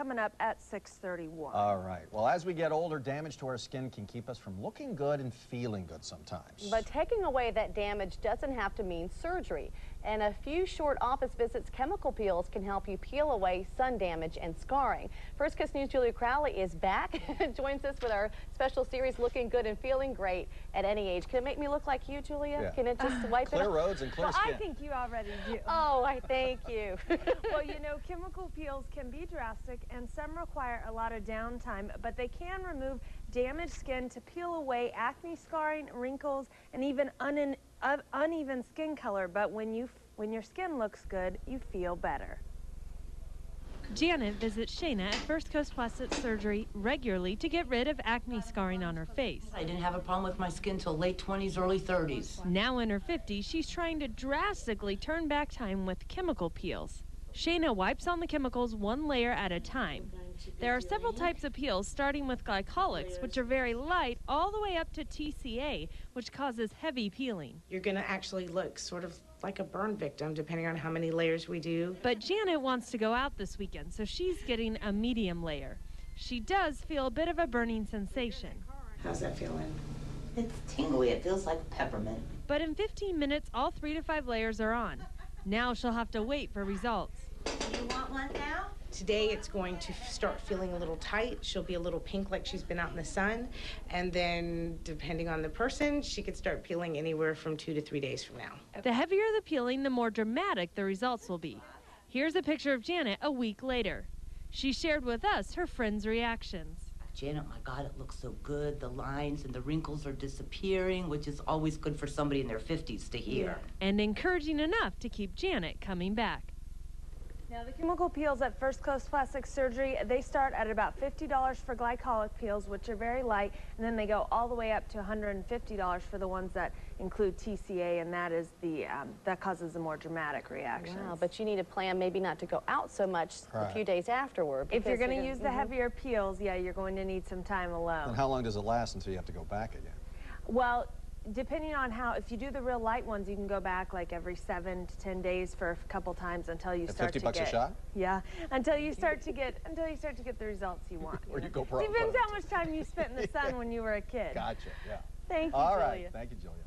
coming up at 6:31. All right. Well, as we get older, damage to our skin can keep us from looking good and feeling good sometimes. But taking away that damage doesn't have to mean surgery. And a few short office visits, chemical peels can help you peel away sun damage and scarring. First Kiss News' Julia Crowley is back and joins us with our special series, Looking Good and Feeling Great at Any Age. Can it make me look like you, Julia? Yeah. Can it just wipe it Clear off? roads and clear skin. I think you already do. Oh, I thank you. Well, you know, chemical peels can be drastic, and some require a lot of downtime, but they can remove damaged skin to peel away acne, scarring, wrinkles, and even uneven skin color. But when your skin looks good, you feel better. Janet visits Shayna at First Coast Plastic Surgery regularly to get rid of acne scarring on her face. I didn't have a problem with my skin till late 20s, early 30s. Now in her 50s, she's trying to drastically turn back time with chemical peels. Shayna wipes on the chemicals one layer at a time. There are several types of peels, starting with glycolics, which are very light, all the way up to TCA, which causes heavy peeling. You're going to actually look sort of like a burn victim, depending on how many layers we do. But Janet wants to go out this weekend, so she's getting a medium layer. She does feel a bit of a burning sensation. How's that feeling? It's tingly. It feels like peppermint. But in 15 minutes, all 3 to 5 layers are on. Now she'll have to wait for results. You want one now? Today it's going to start feeling a little tight. She'll be a little pink like she's been out in the sun. And then, depending on the person, she could start peeling anywhere from 2 to 3 days from now. The heavier the peeling, the more dramatic the results will be. Here's a picture of Janet a week later. She shared with us her friends' reactions. Janet, my God, it looks so good. The lines and the wrinkles are disappearing, which is always good for somebody in their 50s to hear. And encouraging enough to keep Janet coming back. Now, the chemical peels at First Coast Plastic Surgery, they start at about $50 for glycolic peels, which are very light, and then they go all the way up to $150 for the ones that include TCA, and that is that causes the more dramatic reactions. Wow, but you need a plan maybe not to go out so much a few days afterward. If you're going to use the heavier peels, yeah, you're going to need some time alone. And how long does it last until you have to go back again? Well, depending on if you do the real light ones, you can go back like every 7 to 10 days for a couple times until you start to get. $50 a shot? Yeah, until you start to get the results you want. Or you go broke. Depends how much time you spent in the sun when you were a kid. Gotcha, yeah. Thank you, All Julia. right, thank you, Julia.